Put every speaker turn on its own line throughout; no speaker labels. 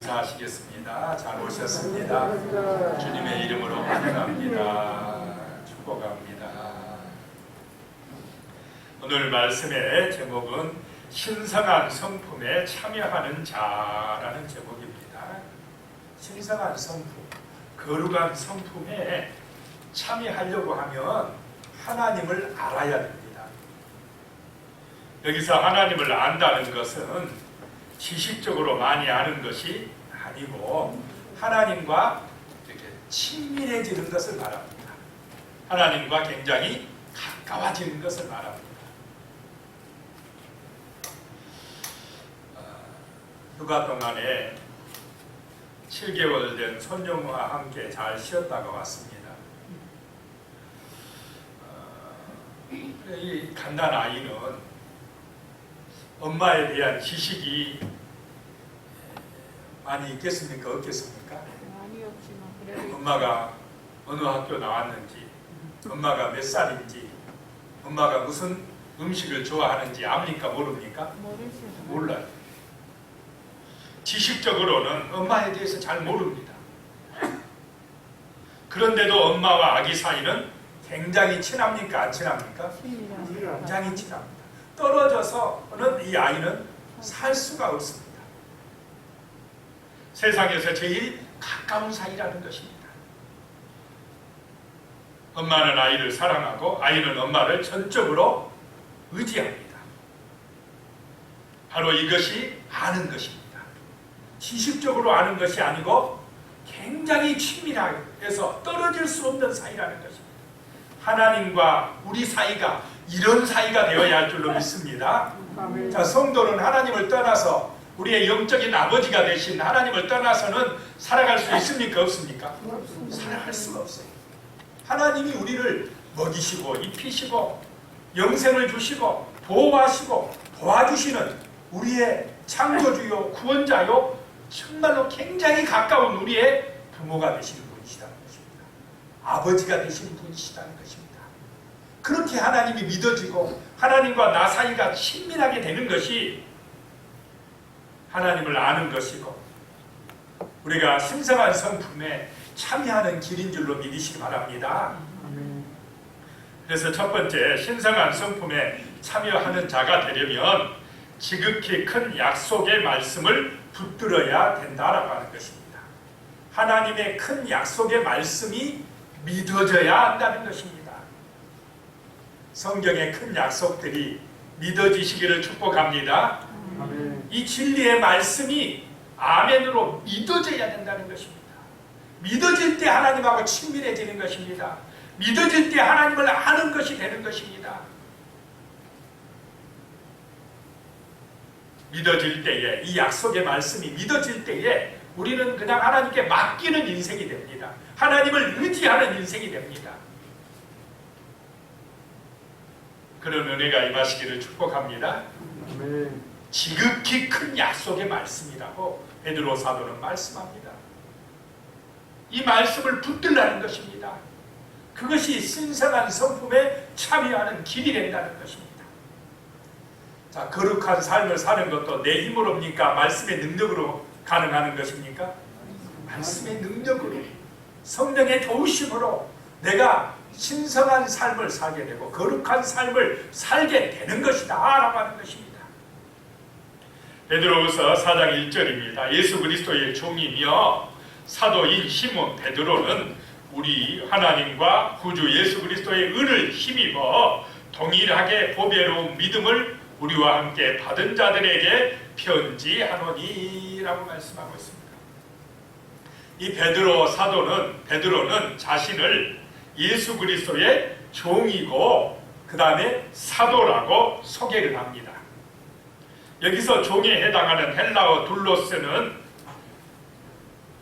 인사하시겠습니다. 잘 오셨습니다. 주님의 이름으로 환영합니다. 축복합니다. 오늘 말씀의 제목은 신성한 성품에 참여하는 자라는 제목입니다. 신성한 성품, 거룩한 성품에 참여하려고 하면 하나님을 알아야 됩니다. 여기서 하나님을 안다는 것은 지식적으로 많이 아는 것이 아니고 하나님과 이렇게 친밀해지는 것을 말합니다. 하나님과 굉장히 가까워지는 것을 말합니다. 휴가 동안에 7개월 된 손녀와 함께 잘 쉬었다가 왔습니다. 이 갓난 아이는 엄마에 대한 지식이 많이 있겠습니까? 없겠습니까?
많이 없지만 그래도
엄마가 어느 학교 나왔는지, 엄마가 몇 살인지, 엄마가 무슨 음식을 좋아하는지 압니까? 모릅니까?
모르시죠.
몰라요. 지식적으로는 엄마에 대해서 잘 모릅니다. 그런데도 엄마와 아기 사이는 굉장히 친합니까? 안 친합니까? 굉장히 친합니다. 떨어져서는 이 아이는 살 수가 없습니다. 세상에서 제일 가까운 사이라는 것입니다. 엄마는 아이를 사랑하고 아이는 엄마를 전적으로 의지합니다. 바로 이것이 아는 것입니다. 지식적으로 아는 것이 아니고 굉장히 친밀해서 떨어질 수 없는 사이라는 것입니다. 하나님과 우리 사이가 이런 사이가 되어야 할 줄로 믿습니다. 자, 성도는 하나님을 떠나서 우리의 영적인 아버지가 되신 하나님을 떠나서는 살아갈 수 있습니까? 없습니까? 살아갈 수가 없어요. 하나님이 우리를 먹이시고 입히시고 영생을 주시고 보호하시고 도와주시는 우리의 창조주요 구원자요 정말로 굉장히 가까운 우리의 부모가 되시는 분이시다는 것입니다. 아버지가 되시는 분이시다는 것입니다. 그렇게 하나님이 믿어지고 하나님과 나 사이가 친밀하게 되는 것이 하나님을 아는 것이고 우리가 신성한 성품에 참여하는 길인 줄로 믿으시기 바랍니다. 그래서 첫 번째, 신성한 성품에 참여하는 자가 되려면 지극히 큰 약속의 말씀을 붙들어야 된다라고 하는 것입니다. 하나님의 큰 약속의 말씀이 믿어져야 한다는 것입니다. 성경의 큰 약속들이 믿어지시기를 축복합니다. 이 진리의 말씀이 아멘으로 믿어져야 된다는 것입니다. 믿어질 때 하나님하고 친밀해지는 것입니다. 믿어질 때 하나님을 아는 것이 되는 것입니다. 믿어질 때에 이 약속의 말씀이 믿어질 때에 우리는 그냥 하나님께 맡기는 인생이 됩니다. 하나님을 의지하는 인생이 됩니다. 그런 은혜가 임하시기를 축복합니다. 지극히 큰 약속의 말씀이라고 베드로 사도는 말씀합니다. 이 말씀을 붙들라는 것입니다. 그것이 신성한 성품에 참여하는 길이 된다는 것입니다. 자, 거룩한 삶을 사는 것도 내 힘으로입니까? 말씀의 능력으로 가능한 것입니까? 말씀의 능력으로, 성령의 도우심으로 내가 신성한 삶을 살게 되고 거룩한 삶을 살게 되는 것이다 라고 하는 것입니다. 베드로후서 4장 1절입니다. 예수 그리스도의 종이며 사도인 시몬 베드로는 우리 하나님과 구주 예수 그리스도의 은을 힘입어 동일하게 보배로운 믿음을 우리와 함께 받은 자들에게 편지하노니 라고 말씀하고 있습니다. 이 베드로는 자신을 예수 그리스도의 종이고 그 다음에 사도라고 소개를 합니다. 여기서 종에 해당하는 헬라어 둘로스는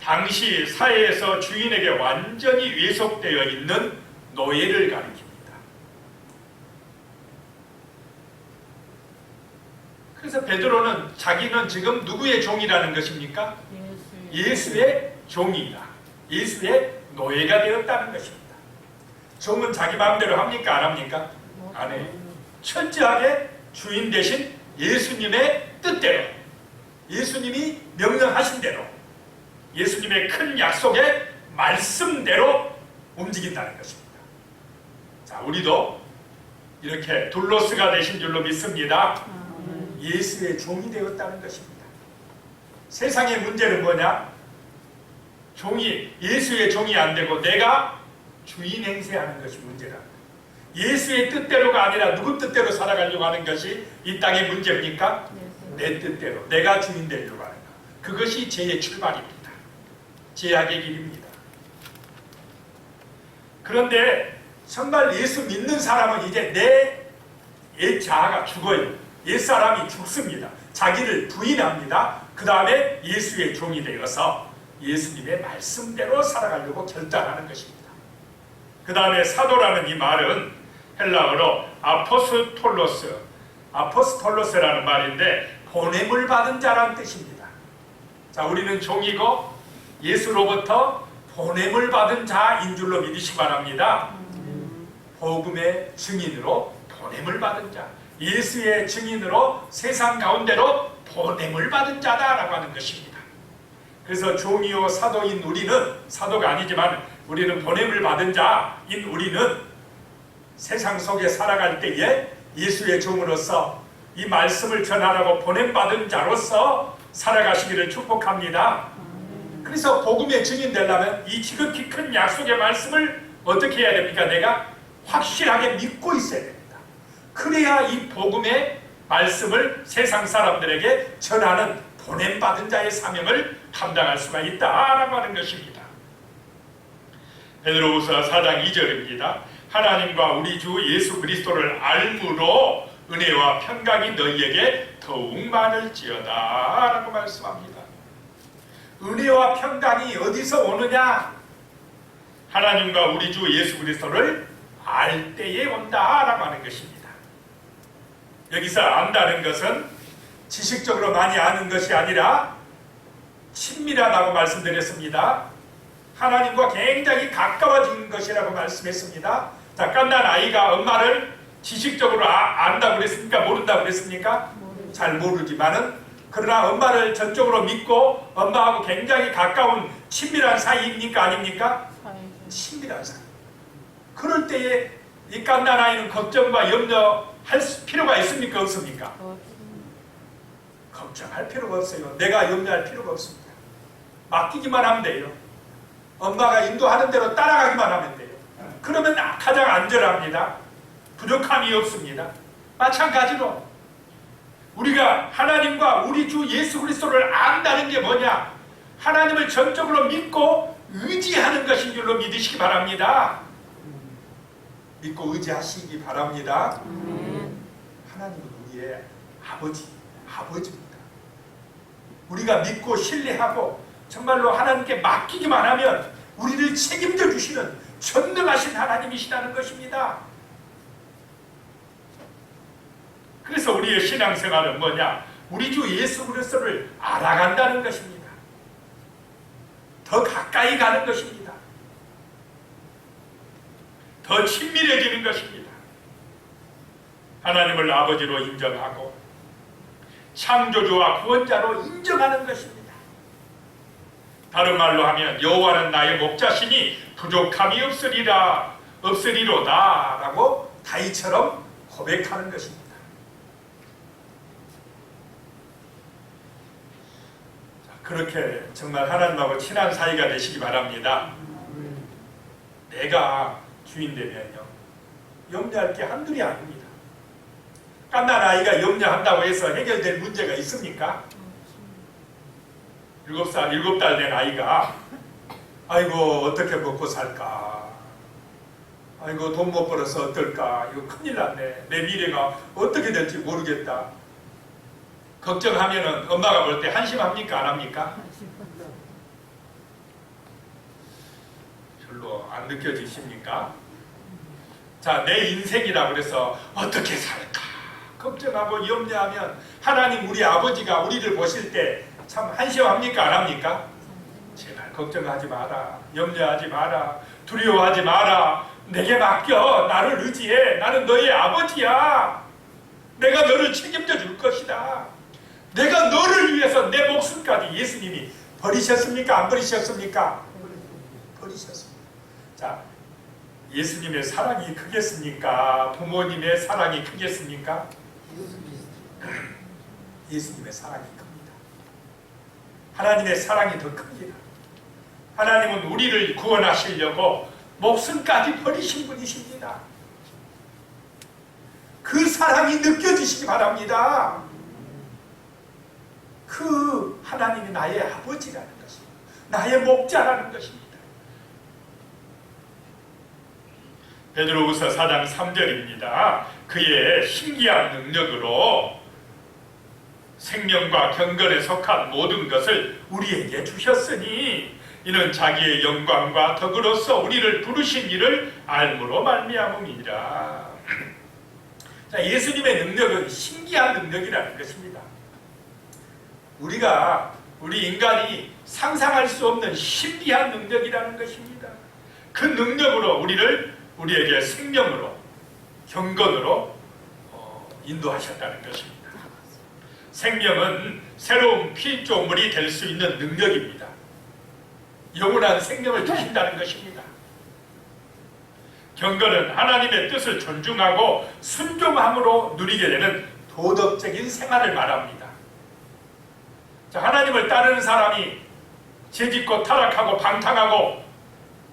당시 사회에서 주인에게 완전히 외속되어 있는 노예를 가리킵니다. 그래서 베드로는 자기는 지금 누구의 종이라는 것입니까? 예수의 종이다. 예수의 노예가 되었다는 것입니다. 종은 자기 마음대로 합니까? 안 합니까? 안 해요. 철저하게 주인 대신 예수님의 뜻대로, 예수님이 명령하신 대로 예수님의 큰 약속의 말씀대로 움직인다는 것입니다. 자, 우리도 이렇게 둘로스가 되신 줄로 믿습니다. 예수의 종이 되었다는 것입니다. 세상의 문제는 뭐냐? 예수의 종이 안 되고 내가 주인 행세하는 것이 문제다. 예수의 뜻대로가 아니라 누구 뜻대로 살아가려고 하는 것이 이 땅의 문제입니까? 내 뜻대로, 내가 주인 되려고 하는 것. 그것이 죄의 출발입니다. 죄악의 길입니다. 그런데 정말 예수 믿는 사람은 이제 내 옛 자아가 죽어요. 옛 사람이 죽습니다. 자기를 부인합니다. 그 다음에 예수의 종이 되어서 예수님의 말씀대로 살아가려고 결단하는 것입니다. 그 다음에 사도라는 이 말은 헬라어로 아포스톨로스라는 말인데 보냄을 받은 자라는 뜻입니다. 자, 우리는 종이고 예수로부터 보냄을 받은 자인 줄로 믿으시기 바랍니다. 복음의 증인으로 보냄을 받은 자, 예수의 증인으로 세상 가운데로 보냄을 받은 자다라고 하는 것입니다. 그래서 종이요 사도인 우리는, 사도가 아니지만 우리는 보냄을 받은 자인 우리는 세상 속에 살아갈 때에 예수의 종으로서 이 말씀을 전하라고 보냄받은 자로서 살아가시기를 축복합니다. 그래서 복음의 증인 되려면 이 지극히 큰 약속의 말씀을 어떻게 해야 됩니까? 내가 확실하게 믿고 있어야 됩니다. 그래야 이 복음의 말씀을 세상 사람들에게 전하는 보냄받은 자의 사명을 감당할 수가 있다라고 하는 것입니다. 베드로후서 4장 2절입니다. 하나님과 우리 주 예수 그리스도를 알므로 은혜와 평강이 너희에게 더욱 많을지어다 라고 말씀합니다. 은혜와 평강이 어디서 오느냐? 하나님과 우리 주 예수 그리스도를 알 때에 온다라고 하는 것입니다. 여기서 안다는 것은 지식적으로 많이 아는 것이 아니라 친밀하다고 말씀드렸습니다. 하나님과 굉장히 가까워진 것이라고 말씀했습니다. 자, 깐난 아이가 엄마를 지식적으로 안다고 그랬습니까? 모른다고 그랬습니까? 잘 모르지만은 그러나 엄마를 전적으로 믿고 엄마하고 굉장히 가까운 친밀한 사이입니까? 아닙니까? 친밀한 사이. 그럴 때에 이 깐난 아이는 걱정과 염려할 필요가 있습니까? 없습니까? 걱정할 필요가 없어요. 내가 염려할 필요가 없습니다. 맡기기만 하면 돼요. 엄마가 인도하는 대로 따라가기만 하면 돼요. 그러면 가장 안전합니다. 부족함이 없습니다. 마찬가지로 우리가 하나님과 우리 주 예수 그리스도를 안다는 게 뭐냐? 하나님을 전적으로 믿고 의지하는 것인 줄로 믿으시기 바랍니다. 믿고 의지하시기 바랍니다. 하나님은 우리의 아버지입니다. 우리가 믿고 신뢰하고 정말로 하나님께 맡기기만 하면 우리를 책임져 주시는 전능하신 하나님이시라는 것입니다. 그래서 우리의 신앙생활은 뭐냐? 우리 주 예수 그리스도를 알아간다는 것입니다. 더 가까이 가는 것입니다. 더 친밀해지는 것입니다. 하나님을 아버지로 인정하고 창조주와 구원자로 인정하는 것입니다. 다른 말로 하면 여호와는 나의 목자시니 부족함이 없으리로다 라고 다윗처럼 고백하는 것입니다. 그렇게 정말 하나님하고 친한 사이가 되시기 바랍니다. 내가 주인 되면요 염려할 게 한둘이 아닙니다. 깐난 아이가 염려한다고 해서 해결될 문제가 있습니까? 7달 된 아이가 아이고 어떻게 먹고 살까? 아이고 돈 못 벌어서 어떨까? 이거 큰일 났네. 내 미래가 어떻게 될지 모르겠다. 걱정하면은 엄마가 볼 때 한심합니까? 안 합니까? 별로 안 느껴지십니까? 자, 내 인생이라 그래서 어떻게 살까? 걱정하고 염려하면 하나님 우리 아버지가 우리를 보실 때 참 한심합니까? 안 합니까? 제발 걱정하지 마라. 염려하지 마라. 두려워하지 마라. 내게 맡겨. 나를 의지해. 나는 너의 아버지야. 내가 너를 책임져 줄 것이다. 내가 너를 위해서 내 목숨까지 예수님이 버리셨습니까? 안 버리셨습니까? 버리셨습니다. 자, 예수님의 사랑이 크겠습니까? 부모님의 사랑이 크겠습니까? 예수님의 사랑이 큽니다. 하나님의 사랑이 더 큽니다. 하나님은 우리를 구원하시려고 목숨까지 버리신 분이십니다. 그 사랑이 느껴지시기 바랍니다. 그 하나님이 나의 아버지라는 것입니다. 나의 목자라는 것입니다. 베드로후서 4장 3절입니다. 그의 신기한 능력으로 생명과 경건에 속한 모든 것을 우리에게 주셨으니 이는 자기의 영광과 덕으로서 우리를 부르신 이를 알므로 말미암음이니라. 자, 예수님의 능력은 신기한 능력이라는 것입니다. 우리 인간이 상상할 수 없는 신비한 능력이라는 것입니다. 그 능력으로 우리에게 생명으로 경건으로 인도하셨다는 것입니다. 생명은 새로운 피조물이 될 수 있는 능력입니다. 영원한 생명을 주신다는 것입니다. 경건은 하나님의 뜻을 존중하고 순종함으로 누리게 되는 도덕적인 생활을 말합니다. 자, 하나님을 따르는 사람이 죄짓고 타락하고 방탕하고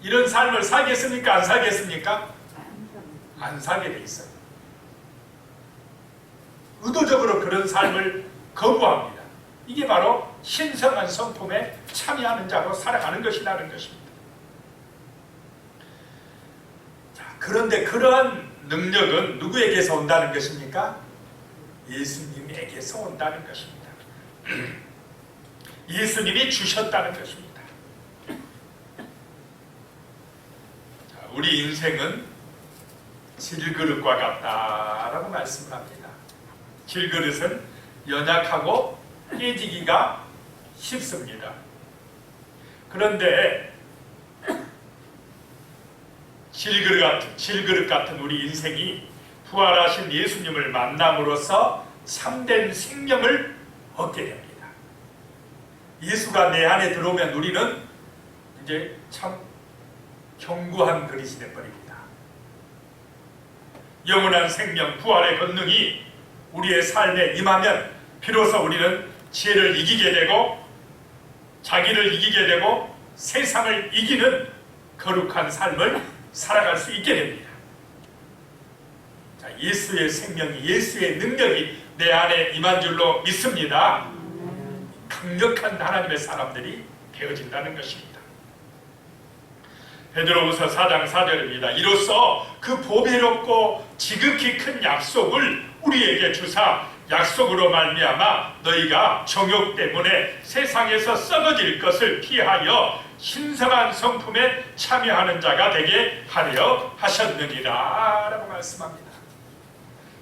이런 삶을 살겠습니까? 안 살겠습니까? 안 살게 돼 있어요. 의도적으로 그런 삶을 거부합니다. 이게 바로 신성한 성품에 참여하는 자로 살아가는 것이라는 것입니다. 자, 그런데 그러한 능력은 누구에게서 온다는 것입니까? 예수님에게서 온다는 것입니다. 예수님이 주셨다는 것입니다. 자, 우리 인생은 질그릇과 같다라고 말씀합니다. 질그릇은 연약하고 깨지기가 쉽습니다. 그런데 질그릇 같은 우리 인생이 부활하신 예수님을 만남으로써 참된 생명을 얻게 됩니다. 예수가 내 안에 들어오면 우리는 이제 참 견고한 그릇이 되어버립니다. 영원한 생명, 부활의 권능이 우리의 삶에 임하면 비로소 우리는 죄를 이기게 되고 자기를 이기게 되고 세상을 이기는 거룩한 삶을 살아갈 수 있게 됩니다. 자, 예수의 생명이, 예수의 능력이 내 안에 임한 줄로 믿습니다. 강력한 하나님의 사람들이 되어진다는 것입니다. 베드로후서 4장 4절입니다. 이로써 그 보배롭고 지극히 큰 약속을 우리에게 주사 약속으로 말미암아 너희가 정욕 때문에 세상에서 썩어질 것을 피하여 신성한 성품에 참여하는 자가 되게 하려 하셨느니라 라고 말씀합니다.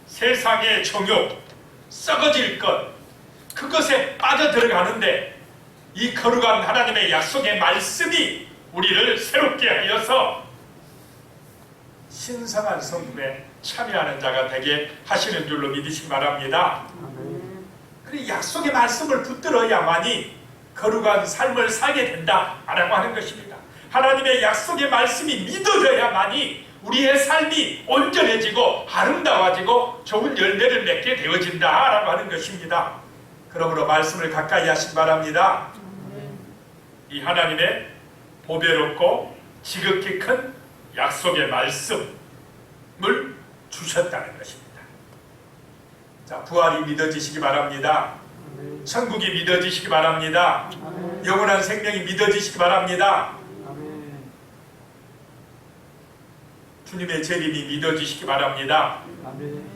세상의 정욕, 썩어질 것, 그것에 빠져들어가는데 이 거룩한 하나님의 약속의 말씀이 우리를 새롭게 하여서 신성한 성품에 참여하는 자가 되게 하시는 줄로 믿으시기 바랍니다. 그리고 약속의 말씀을 붙들어야만이 거룩한 삶을 살게 된다라고 하는 것입니다. 하나님의 약속의 말씀이 믿어져야만이 우리의 삶이 온전해지고 아름다워지고 좋은 열매를 맺게 되어진다라고 하는 것입니다. 그러므로 말씀을 가까이 하시기 바랍니다. 이 하나님의 보배롭고 지극히 큰 약속의 말씀을 주셨다는 것입니다. 자, 부활이 믿어지시기 바랍니다. 천국이 믿어지시기 바랍니다. 영원한 생명이 믿어지시기 바랍니다. 주님의 재림이 믿어지시기 바랍니다.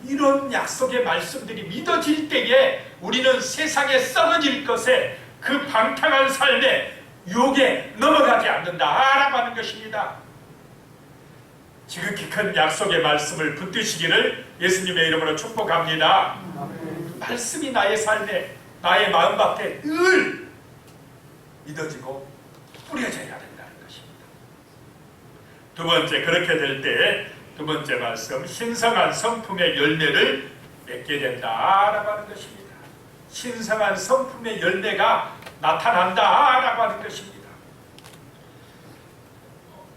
이런 약속의 말씀들이 믿어질 때에 우리는 세상에 썩어질 것에 그 방탕한 삶에 유혹에 넘어가지 않는다라고 하는 것입니다. 지극히 큰 약속의 말씀을 붙드시기를 예수님의 이름으로 축복합니다. 말씀이 나의 삶에, 나의 마음밭에 늘 믿어지고 뿌려져야 된다는 것입니다. 두 번째, 그렇게 될 때 두 번째 말씀, 신성한 성품의 열매를 맺게 된다라고 하는 것입니다. 신성한 성품의 열매가 나타난다라고 하는 것입니다.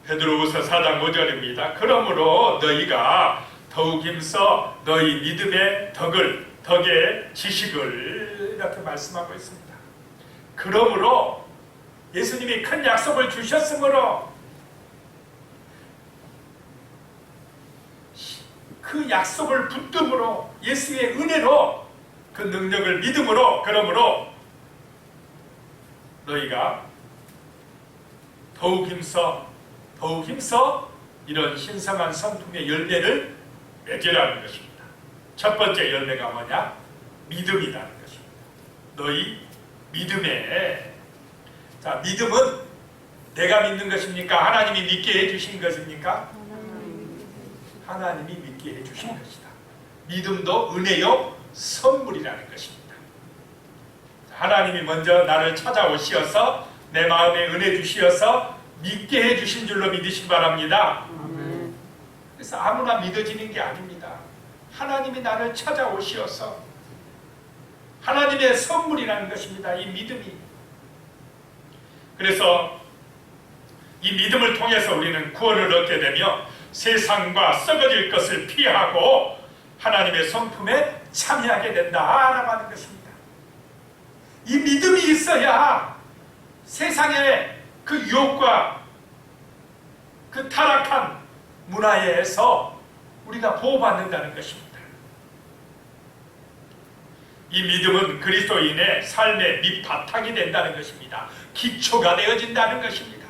베드로후서 4장 5절입니다. 그러므로 너희가 더욱 힘써 너희 믿음의 덕의 지식을 이렇게 말씀하고 있습니다. 그러므로 예수님이 큰 약속을 주셨으므로 그 약속을 붙듦으로 예수의 은혜로 그 능력을 믿음으로 그러므로 너희가 더욱 힘써 이런 신성한 성품의 열매를 맺으라는 것입니다. 첫 번째 열매가 뭐냐? 믿음이라는 것입니다. 너희 믿음에 자, 믿음은 내가 믿는 것입니까? 하나님이 믿게 해주신 것입니까? 하나님이 믿게 해주신 것이다. 믿음도 은혜요 선물이라는 것입니다. 하나님이 먼저 나를 찾아오시어서 내 마음에 은혜 주시어서 믿게 해주신 줄로 믿으시기 바랍니다. 그래서 아무나 믿어지는 게 아닙니다. 하나님이 나를 찾아오시어서 하나님의 선물이라는 것입니다. 이 믿음이. 그래서 이 믿음을 통해서 우리는 구원을 얻게 되며 세상과 썩어질 것을 피하고 하나님의 성품에 참여하게 된다라고 하는 것입니다. 이 믿음이 있어야 세상의 그 유혹과 그 타락한 문화에서 우리가 보호받는다는 것입니다. 이 믿음은 그리스도인의 삶의 밑바탕이 된다는 것입니다. 기초가 되어진다는 것입니다.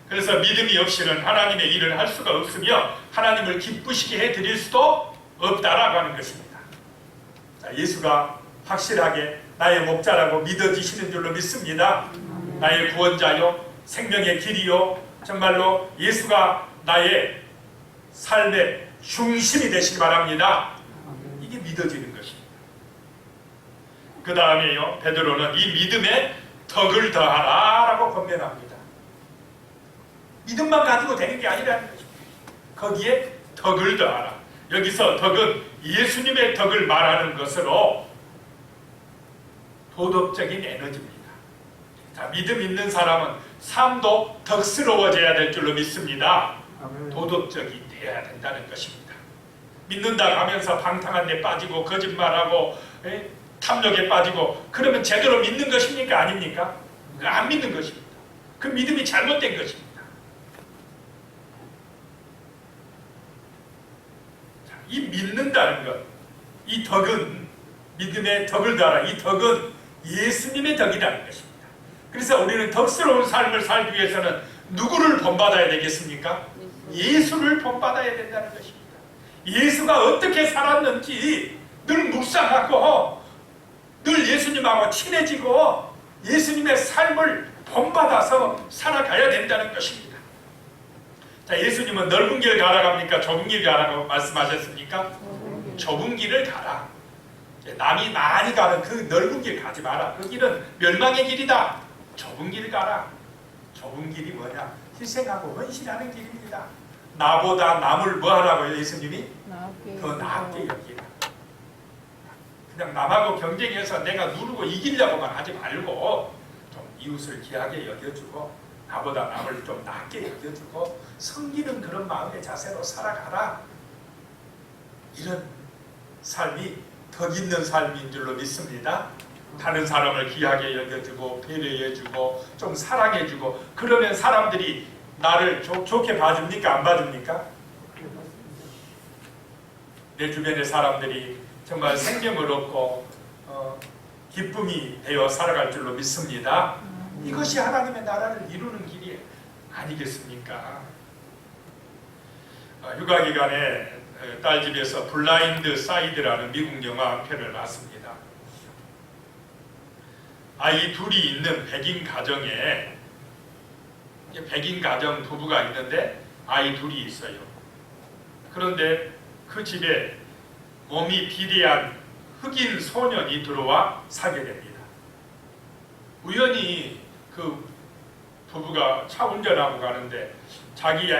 그래서 믿음이 없이는 하나님의 일을 할 수가 없으며 하나님을 기쁘시게 해드릴 수도 없다라고 하는 것입니다. 자, 예수가 확실하게 나의 목자라고 믿어지시는 줄로 믿습니다. 나의 구원자요 생명의 길이요 정말로 예수가 나의 삶의 중심이 되시기 바랍니다. 이게 믿어지는 것입니다. 그 다음에요 베드로는 이 믿음에 덕을 더하라 라고 권면합니다. 믿음만 가지고 되는 게 아니라는 것입니다. 거기에 덕을 더하라. 여기서 덕은 예수님의 덕을 말하는 것으로 도덕적인 에너지입니다. 자, 믿음 있는 사람은 삶도 덕스러워져야 될 줄로 믿습니다. 도덕적이 되어야 된다는 것입니다. 믿는다 하면서 방탕한 데 빠지고 거짓말하고 탐욕에 빠지고 그러면 제대로 믿는 것입니까? 아닙니까? 안 믿는 것입니다. 그 믿음이 잘못된 것입니다. 자, 이 믿는다는 것, 이 덕은 믿음의 덕을 더하라. 이 덕은 예수님의 덕이라는 것입니다. 그래서 우리는 덕스러운 삶을 살기 위해서는 누구를 본받아야 되겠습니까? 예수를 본받아야 된다는 것입니다. 예수가 어떻게 살았는지 늘 묵상하고 늘 예수님하고 친해지고 예수님의 삶을 본받아서 살아가야 된다는 것입니다. 자, 예수님은 넓은 길 가라고 합니까? 좁은 길 가라고 말씀하셨습니까? 좁은 길을 가라. 남이 많이 가는 그 넓은 길 가지 마라. 그 길은 멸망의 길이다. 좁은 길 가라. 좁은 길이 뭐냐? 희생하고 헌신하는 길입니다. 나보다 남을 뭐 하라고요? 예수님이? 더 나게 여기라. 그냥 남하고 경쟁해서 내가 누르고 이기려고만 하지 말고 좀 이웃을 귀하게 여겨주고 나보다 남을 좀 낮게 여겨주고 섬기는 그런 마음의 자세로 살아가라. 이런 삶이 덕 있는 삶인 줄로 믿습니다. 다른 사람을 귀하게 여겨주고 배려해주고 좀 사랑해주고 그러면 사람들이 나를 좋게 봐줍니까? 안 봐줍니까? 내 주변의 사람들이 정말 생명을 얻고 기쁨이 되어 살아갈 줄로 믿습니다. 이것이 하나님의 나라를 이루는 길이 아니겠습니까? 휴가 기간에 딸 집에서 블라인드 사이드라는 미국 영화 한 편을 봤습니다. 아이 둘이 있는 백인 가정에 백인 가정 부부가 있는데 아이 둘이 있어요. 그런데 그 집에 몸이 비대한 흑인 소년이 들어와 살게 됩니다. 우연히 그 부부가 차 운전하고 가는데 자기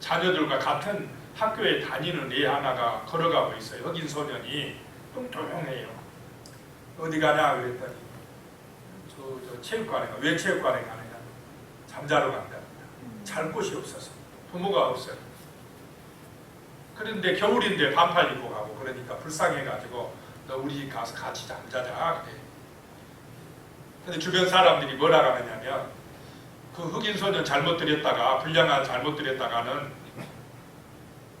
자녀들과 같은 학교에 다니는 애 하나가 걸어가고 있어요. 흑인 소년이 뚱뚱해요. 어디 가냐 그랬더니 저 체육관에 가. 왜 체육관에 가느냐? 잠자러 간답니다. 잘 곳이 없어서. 부모가 없어요. 그런데 겨울인데 반팔 입고 가고 그러니까 불쌍해가지고 너 우리 집 가서 같이 잠자자 그래. 근데 주변 사람들이 뭐라 하느냐면 그 흑인 소년 잘못 들였다가 불량한 잘못 들였다가는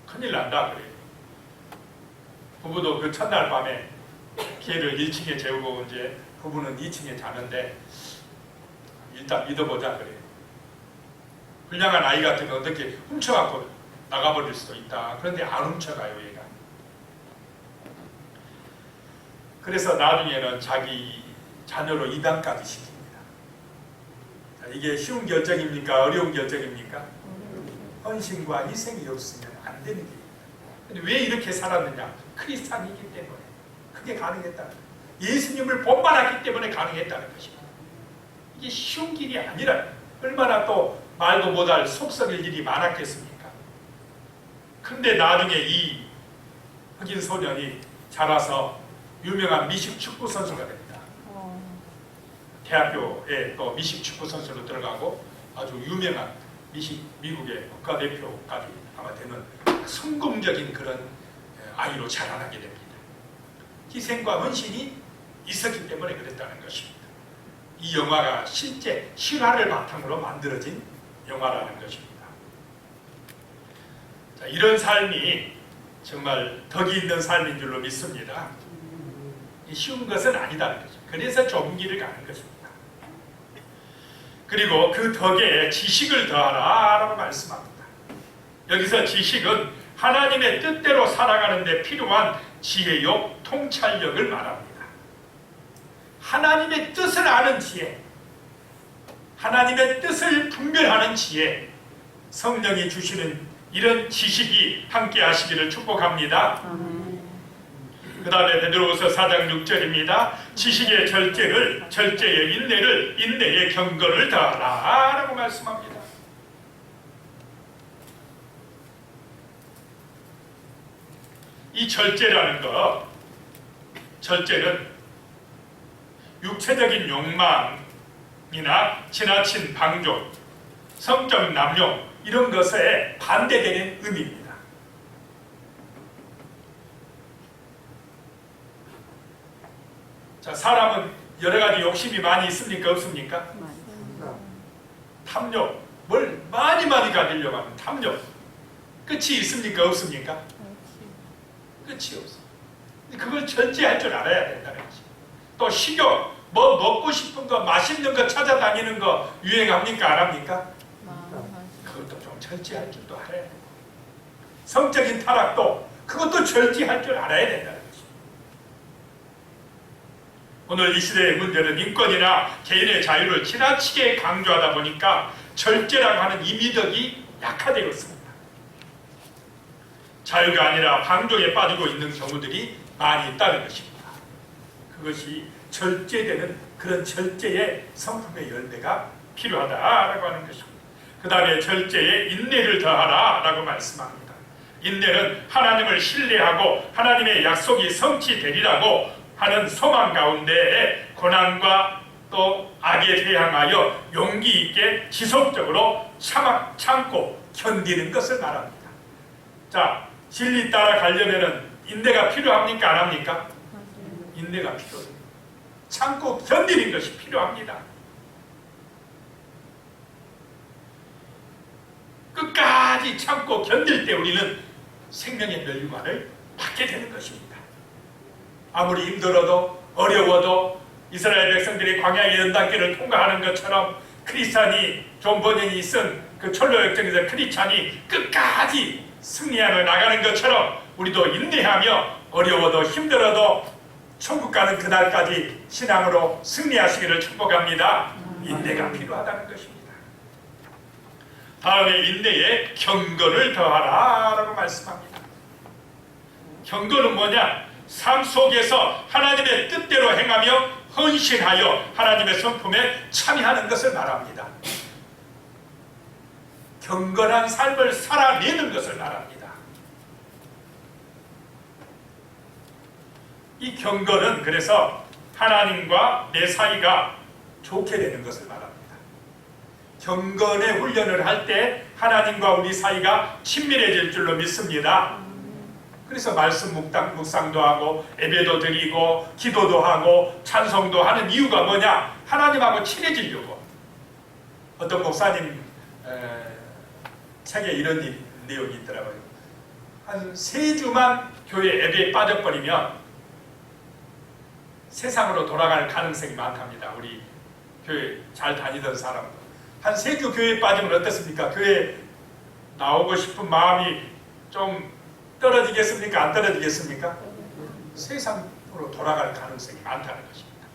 큰일 난다 그래. 부부도 그 첫날 밤에 걔를 1층에 재우고 이제 부부는 2층에 자는데 일단 믿어보자 그래. 불량한 아이 같으면 어떻게 훔쳐갖고 나가버릴 수도 있다. 그런데 안 훔쳐가요 얘가. 그래서 나중에는 자기 자녀로 입양까지 시킵니다. 자, 이게 쉬운 결정입니까? 어려운 결정입니까? 헌신과 희생이 없으면 안 되는 길입니다. 근데 왜 이렇게 살았느냐? 크리스찬이기 때문에 그게 가능했다는 거예요. 예수님을 본받았기 때문에 가능했다는 것입니다. 이게 쉬운 길이 아니라 얼마나 또 말도 못할 속썩일 일이 많았겠습니까? 근데 나중에 이 흑인 소년이 자라서 유명한 미식 축구 선수가 됩니다. 대학교에 또 미식 축구 선수로 들어가고 아주 유명한 미국의 국가대표까지 아마 되는 성공적인 그런 아이로 자라나게 됩니다. 희생과 헌신이 있었기 때문에 그랬다는 것입니다. 이 영화가 실제 실화를 바탕으로 만들어진 영화라는 것입니다. 자, 이런 삶이 정말 덕이 있는 삶인 줄로 믿습니다. 쉬운 것은 아니다는 거죠. 그래서 좁은 길을 가는 것입니다. 그리고 그 덕에 지식을 더하라 라고 말씀합니다. 여기서 지식은 하나님의 뜻대로 살아가는 데 필요한 지혜요 통찰력을 말합니다. 하나님의 뜻을 아는 지혜, 하나님의 뜻을 분별하는 지혜, 성령이 주시는 이런 지식이 함께 하시기를 축복합니다. 그 다음에 베드로후서 4장 6절입니다. 지식의 절제를, 절제의 인내를, 인내의 경건을 더하라 라고 말씀합니다. 이 절제라는 것, 절제는 육체적인 욕망이나 지나친 방종, 성적 남용 이런 것에 반대되는 의미입니다. 자, 사람은 여러 가지 욕심이 많이 있습니까? 없습니까? 탐욕, 뭘 많이 가지려고 하는 탐욕. 끝이 있습니까? 없습니까? 끝이 없어. 그걸 절제할 줄 알아야 된다는 거지. 또 식욕, 뭐 먹고 싶은 거, 맛있는 거 찾아다니는 거 유행합니까? 안 합니까? 그것도 좀 절제할 줄도 알아야 되고, 성적인 타락도 그것도 절제할 줄 알아야 된다는 거지. 오늘 이 시대의 문제는 인권이나 개인의 자유를 지나치게 강조하다 보니까 절제라고 하는 이 미덕이 약화되고 있습니다. 자유가 아니라 방종에 빠지고 있는 경우들이 많이 있다는 것입니다. 그것이 절제되는 그런 절제의 성품의 열매가 필요하다라고 하는 것입니다. 그 다음에 절제에 인내를 더하라라고 말씀합니다. 인내는 하나님을 신뢰하고 하나님의 약속이 성취되리라고 하는 소망 가운데 고난과 또 악에 대항하여 용기 있게 지속적으로 참고 견디는 것을 말합니다. 자, 진리 따라 가려면 인내가 필요합니까? 안 합니까? 인내가 필요해요. 참고 견디는 것이 필요합니다. 끝까지 참고 견딜 때 우리는 생명의 멸류관을 받게 되는 것입니다. 아무리 힘들어도 어려워도 이스라엘 백성들이 광야의 연단길을 통과하는 것처럼 크리스찬이 존 버년이 쓴 그 철로역정에서 크리스찬이 끝까지 승리하며 나가는 것처럼 우리도 인내하며 어려워도 힘들어도 천국 가는 그날까지 신앙으로 승리하시기를 축복합니다. 인내가 필요하다는 것입니다. 다음에 인내에 경건을 더하라 라고 말씀합니다. 경건은 뭐냐? 삶 속에서 하나님의 뜻대로 행하며 헌신하여 하나님의 성품에 참여하는 것을 말합니다. 경건한 삶을 살아내는 것을 말합니다. 이 경건은 그래서 하나님과 내 사이가 좋게 되는 것을 말합니다. 경건의 훈련을 할 때 하나님과 우리 사이가 친밀해질 줄로 믿습니다. 그래서 말씀 묵상도 하고 예배도 드리고 기도도 하고 찬송도 하는 이유가 뭐냐? 하나님하고 친해지려고. 어떤 목사님 책에 이런 내용이 있더라고요. 한 3주만 교회 예배에 빠져버리면 세상으로 돌아갈 가능성이 많답니다. 우리 교회 잘 다니던 사람도 한 3주 교회에 빠지면 어떻습니까? 교회 나오고 싶은 마음이 좀 떨어지겠습니까? 안 떨어지겠습니까? 세상으로 돌아갈 가능성이 많다는 것입니다.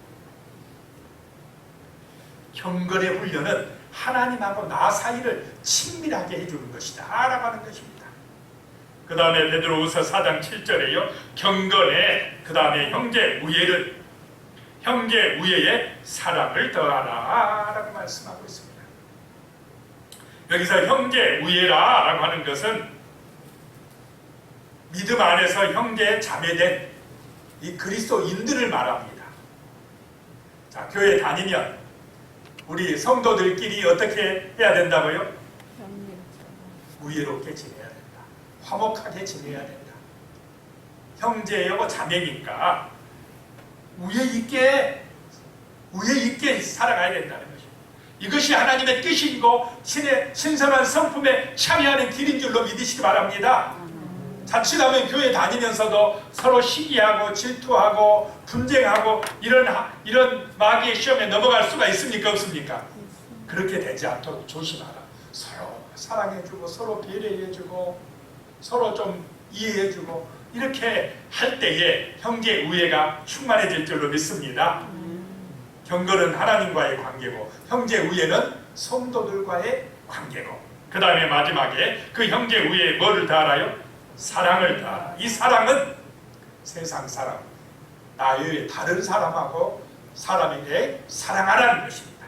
경건의 훈련은 하나님하고 나 사이를 친밀하게 해주는 것이다 라고 하는 것입니다. 그 다음에 베드로후서 4장 7절에요. 경건에 그 다음에 형제 우애에 사랑을 더하라 라고 말씀하고 있습니다. 여기서 형제 우애라 라고 하는 것은 믿음 안에서 형제 자매된 이 그리스도인들을 말합니다. 자, 교회 다니면 우리 성도들끼리 어떻게 해야 된다고요? 우애롭게 지내야 된다. 화목하게 지내야 된다. 형제요 자매니까 우애 있게 살아가야 된다는 것입니다. 이것이 하나님의 뜻이고 신선한 성품에 참여하는 길인 줄로 믿으시기 바랍니다. 자칫하면 교회 다니면서도 서로 시기하고 질투하고 분쟁하고 이런 마귀의 시험에 넘어갈 수가 있습니까? 없습니까? 그렇게 되지 않도록 조심하라. 서로 사랑해주고 서로 배려해주고 서로 좀 이해해주고 이렇게 할 때에 형제 우애가 충만해질 줄로 믿습니다. 경건은 하나님과의 관계고 형제 우애는 성도들과의 관계고 그 다음에 마지막에 그 형제 우애에 뭐를 더하라요? 사랑을 더하라. 이 사랑은 세상 사람, 나 외에 다른 사람하고 사람에게 사랑하라는 것입니다.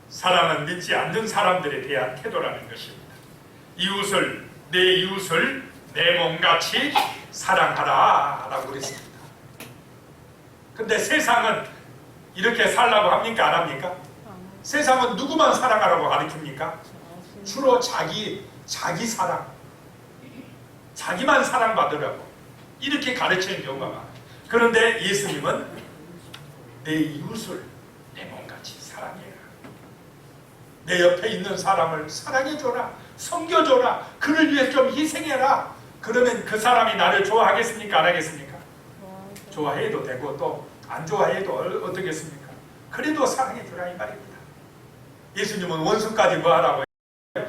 사랑은 믿지 않는 사람들에 대한 태도라는 것입니다. 내 이웃을 내 몸같이 사랑하라 라고 그랬습니다. 근데 세상은 이렇게 살라고 합니까? 안 합니까? 세상은 누구만 사랑하라고 가르칩니까? 주로 자기 사랑, 자기만 사랑받으라고 이렇게 가르치는 경우가 많아요. 그런데 예수님은 내 이웃을 내 몸같이 사랑해라. 내 옆에 있는 사람을 사랑해줘라. 섬겨줘라. 그를 위해 좀 희생해라. 그러면 그 사람이 나를 좋아하겠습니까? 안 하겠습니까? 좋아해도 되고 또 안 좋아해도 어떻겠습니까? 그래도 사랑해주라 이 말입니다. 예수님은 원수까지 뭐 하라고 해요?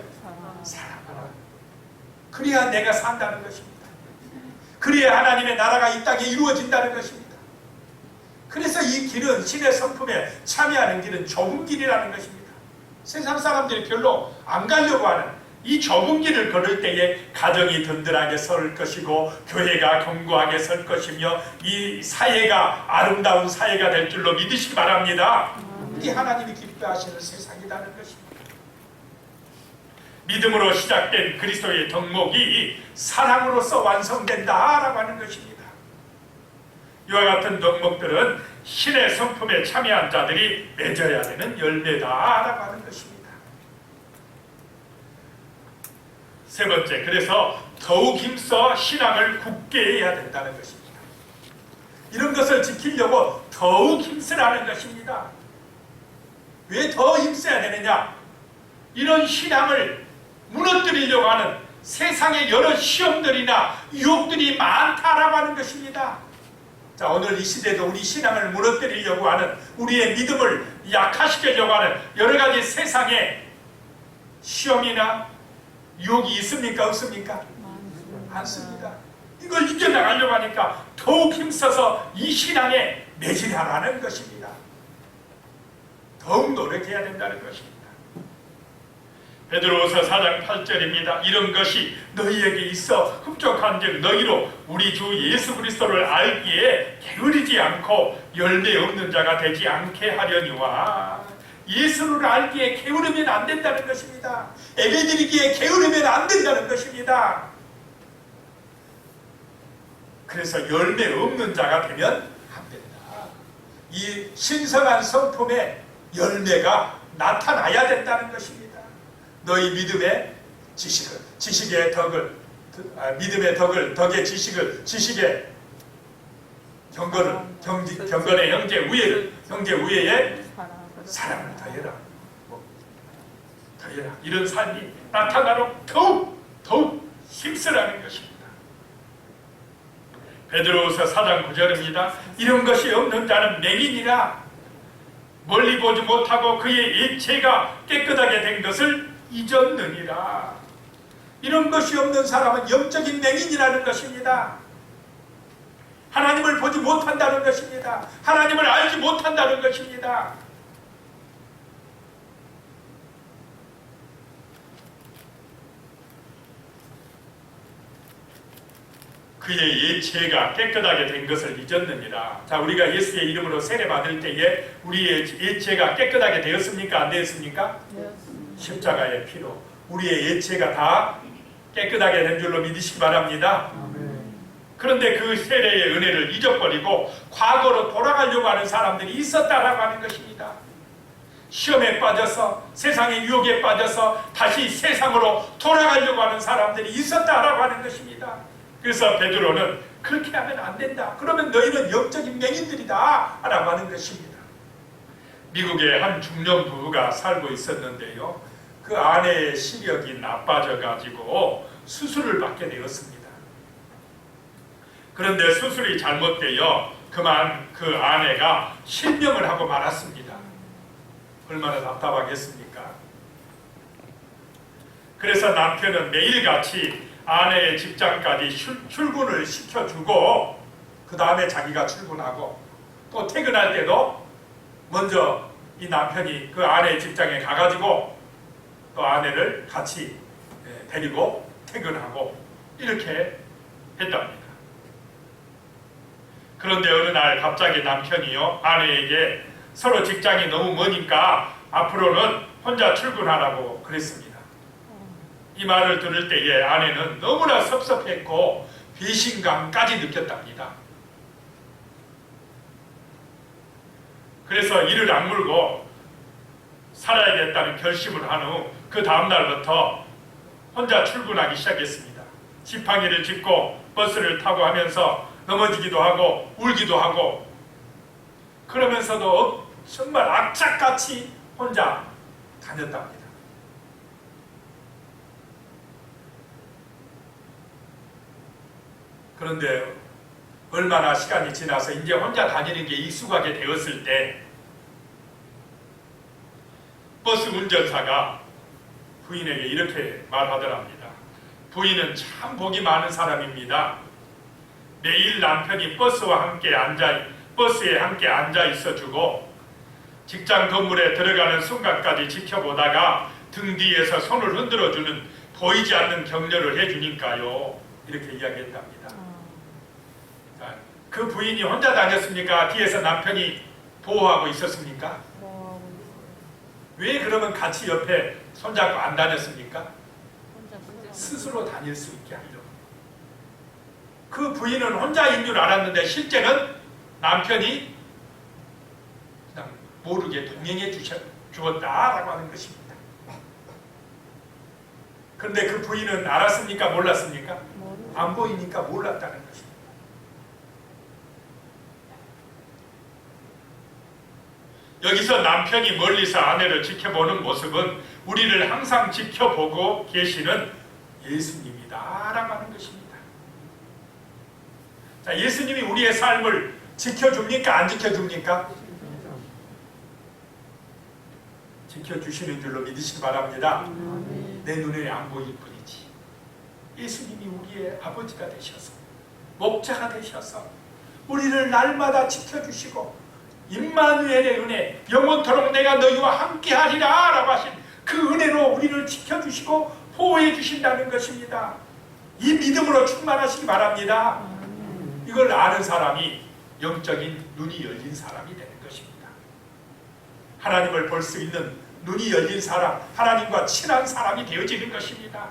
사랑하라. 그래야 내가 산다는 것입니다. 그래야 하나님의 나라가 이 땅에 이루어진다는 것입니다. 그래서 이 길은 신의 성품에 참여하는 길은 좁은 길이라는 것입니다. 세상 사람들이 별로 안 가려고 하는 이 좁은 길을 걸을 때에 가정이 든든하게 설 것이고 교회가 견고하게 설 것이며 이 사회가 아름다운 사회가 될 줄로 믿으시기 바랍니다. 이게 하나님이 기뻐하시는 세상이라는 것입니다. 믿음으로 시작된 그리스도의 덕목이 사랑으로서 완성된다라고 하는 것입니다. 이와 같은 덕목들은 신의 성품에 참여한 자들이 맺어야 되는 열매다라고 하는 것입니다. 세 번째, 그래서 더욱 힘써 신앙을 굳게 해야 된다는 것입니다. 이런 것을 지키려고 더욱 힘쓰라는 것입니다. 왜 더 힘써야 되느냐? 이런 신앙을 무너뜨리려고 하는 세상의 여러 시험들이나 유혹들이 많다라고 하는 것입니다. 자, 오늘 이 시대도 우리 신앙을 무너뜨리려고 하는, 우리의 믿음을 약화시키려고 하는 여러 가지 세상의 시험이나 유혹이 있습니까? 없습니까? 많습니다. 이걸 이겨나가려고 하니까 더욱 힘써서 이 신앙에 매진하라는 것입니다. 더욱 노력해야 된다는 것입니다. 베드로후서 4장 8절입니다. 이런 것이 너희에게 있어 흡족한즉 너희로 우리 주 예수 그리스도를 알기에 게으르지 않고 열매 없는 자가 되지 않게 하려니와. 예수를 알기에 게으르면 안 된다는 것입니다. 예배드리기에 게으르면 안 된다는 것입니다. 그래서 열매 없는 자가 되면 안 된다. 이 신성한 성품의 열매가 나타나야 된다는 것입니다. 너희 믿음의 지식의 덕을, 믿음의 덕을, 덕의 지식을, 지식의 경건의 형제 우애에 사랑을 더해라. 더해라. 이런 삶이 나타나도록 더욱 힘쓰라는 것입니다. 베드로후서 4장 9절입니다. 이런 것이 없는 자는 맹인이라 멀리 보지 못하고 그의 일체가 깨끗하게 된 것을 잊었느니라. 이런 것이 없는 사람은 영적인 맹인이라는 것입니다. 하나님을 보지 못한다는 것입니다. 하나님을 알지 못한다는 것입니다. 그의 예체가 깨끗하게 된 것을 잊었느니라. 자, 우리가 예수의 이름으로 세례받을 때에 우리의 예체가 깨끗하게 되었습니까? 안 되었습니까? 십자가의 피로 우리의 예체가 다 깨끗하게 된 줄로 믿으시기 바랍니다. 그런데 그 세례의 은혜를 잊어버리고 과거로 돌아가려고 하는 사람들이 있었다라고 하는 것입니다. 시험에 빠져서 세상의 유혹에 빠져서 다시 세상으로 돌아가려고 하는 사람들이 있었다라고 하는 것입니다. 그래서 베드로는 그렇게 하면 안 된다. 그러면 너희는 영적인 맹인들이다 라고 하는 것입니다. 미국에 한 중년 부부가 살고 있었는데요, 그 아내의 시력이 나빠져 가지고 수술을 받게 되었습니다. 그런데 수술이 잘못되어 그만 그 아내가 실명을 하고 말았습니다. 얼마나 답답하겠습니까? 그래서 남편은 매일같이 아내의 직장까지 출근을 시켜주고 그 다음에 자기가 출근하고 또 퇴근할 때도 먼저 이 남편이 그 아내의 직장에 가가지고 또 아내를 같이 데리고 퇴근하고 이렇게 했답니다. 그런데 어느 날 갑자기 남편이요, 아내에게 서로 직장이 너무 머니까 앞으로는 혼자 출근하라고 그랬습니다. 이 말을 들을 때에 아내는 너무나 섭섭했고 배신감까지 느꼈답니다. 그래서 이를 악물고 살아야겠다는 결심을 한 후 그 다음날부터 혼자 출근하기 시작했습니다. 지팡이를 짚고 버스를 타고 하면서 넘어지기도 하고 울기도 하고 그러면서도 정말 악착같이 혼자 다녔답니다. 그런데 얼마나 시간이 지나서 이제 혼자 다니는 게 익숙하게 되었을 때 버스 운전사가 부인에게 이렇게 말하더랍니다. 부인은 참 복이 많은 사람입니다. 매일 남편이 버스에 함께 앉아 있어주고 직장 건물에 들어가는 순간까지 지켜보다가 등 뒤에서 손을 흔들어주는 보이지 않는 격려를 해주니까요. 이렇게 이야기했답니다. 그 부인이 혼자 다녔습니까? 뒤에서 남편이 보호하고 있었습니까? 왜 그러면 같이 옆에 손잡고 안 다녔습니까? 스스로 다닐 수 있게 하려고. 그 부인은 혼자인 줄 알았는데 실제는 남편이 그냥 모르게 동행해 주었다라고 하는 것입니다. 그런데 그 부인은 알았습니까? 몰랐습니까? 안 보이니까 몰랐다는 것입니다. 여기서 남편이 멀리서 아내를 지켜보는 모습은 우리를 항상 지켜보고 계시는 예수님이다라고 하는 것입니다. 자, 예수님이 우리의 삶을 지켜줍니까? 안 지켜줍니까? 지켜주시는 줄로 믿으시기 바랍니다. 내 눈에 안 보일 뿐이지 예수님이 우리의 아버지가 되셔서 목자가 되셔서 우리를 날마다 지켜주시고 임마누엘의 은혜, 영원토록 내가 너희와 함께하리라 라고 하신 그 은혜로 우리를 지켜주시고 보호해 주신다는 것입니다. 이 믿음으로 충만하시기 바랍니다. 이걸 아는 사람이 영적인 눈이 열린 사람이 되는 것입니다. 하나님을 볼 수 있는 눈이 열린 사람, 하나님과 친한 사람이 되어지는 것입니다.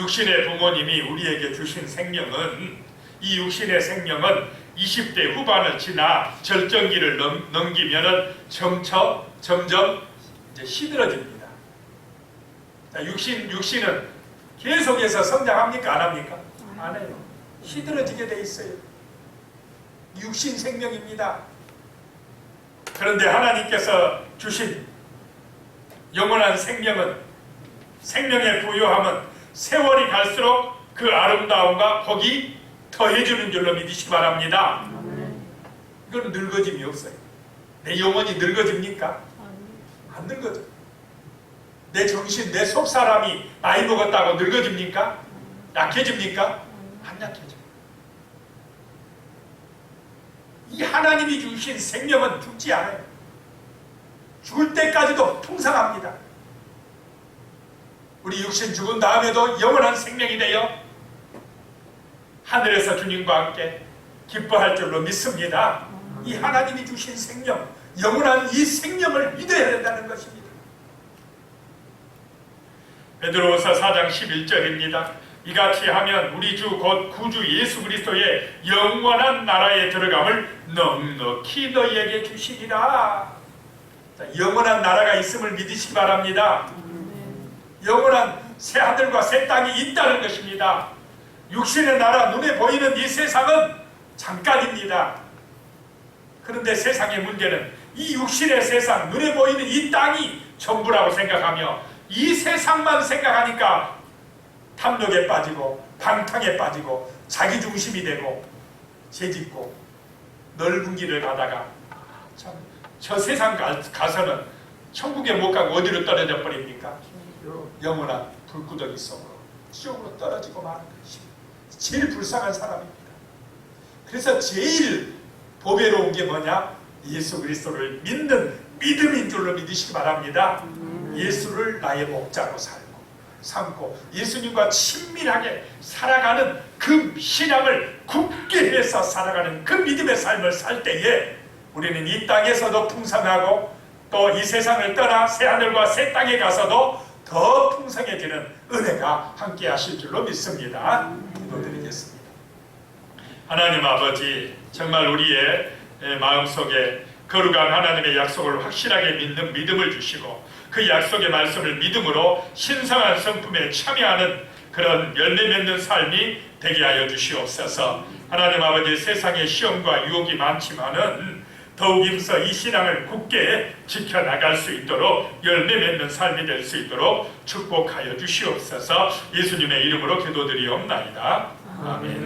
육신의 부모님이 우리에게 주신 생명은, 이 육신의 생명은 20대 후반을 지나 절정기를 넘기면은 점점 이제 시들어집니다. 자, 육신은 계속해서 성장합니까? 안 합니까? 안 해요. 시들어지게 돼 있어요. 육신 생명입니다. 그런데 하나님께서 주신 영원한 생명은, 생명의 부요함은 세월이 갈수록 그 아름다움과 복이 더해주는 줄로 믿으시기 바랍니다. 이거는 늙어짐이 없어요. 내 영혼이 늙어집니까? 안 늙어져. 내 정신, 내 속사람이 나이 먹었다고 늙어집니까? 약해집니까? 안 약해져. 이 하나님이 주신 생명은 죽지 않아요. 죽을 때까지도 풍성합니다. 우리 육신 죽은 다음에도 영원한 생명이 되어 하늘에서 주님과 함께 기뻐할 줄로 믿습니다. 이 하나님이 주신 생명, 영원한 이 생명을 믿어야 된다는 것입니다. 베드로후서 4장 11절입니다. 이같이 하면 우리 주 곧 구주 예수 그리스도의 영원한 나라에 들어감을 넉넉히 너희에게 주시리라. 자, 영원한 나라가 있음을 믿으시기 바랍니다. 영원한 새 하늘과 새 땅이 있다는 것입니다. 육신의 나라, 눈에 보이는 이 세상은 잠깐입니다. 그런데 세상의 문제는 이 육신의 세상, 눈에 보이는 이 땅이 전부라고 생각하며 이 세상만 생각하니까 탐욕에 빠지고 방탕에 빠지고 자기중심이 되고 죄짓고 넓은 길을 가다가 참 저 세상 가서는 천국에 못 가고 어디로 떨어져 버립니까? 영원한 불구덩이 속으로 지옥으로 떨어지고 마는 것입니다. 제일 불쌍한 사람입니다. 그래서 제일 보배로운 게 뭐냐? 예수 그리스도를 믿는 믿음인 줄로 믿으시기 바랍니다. 예수를 나의 목자로 삼고 예수님과 친밀하게 살아가는 그 신앙을 굳게 해서 살아가는 그 믿음의 삶을 살 때에 우리는 이 땅에서도 풍성하고 또 이 세상을 떠나 새하늘과 새 땅에 가서도 더 풍성해지는 은혜가 함께 하실 줄로 믿습니다. 기도드리겠습니다. 하나님 아버지, 정말 우리의 마음속에 거룩한 하나님의 약속을 확실하게 믿는 믿음을 주시고 그 약속의 말씀을 믿음으로 신성한 성품에 참여하는 그런 열매 맺는 삶이 되게 하여 주시옵소서. 하나님 아버지, 세상에 시험과 유혹이 많지만은 더욱 힘써 이 신앙을 굳게 지켜나갈 수 있도록 열매 맺는 삶이 될 수 있도록 축복하여 주시옵소서. 예수님의 이름으로 기도드리옵나이다. 아멘.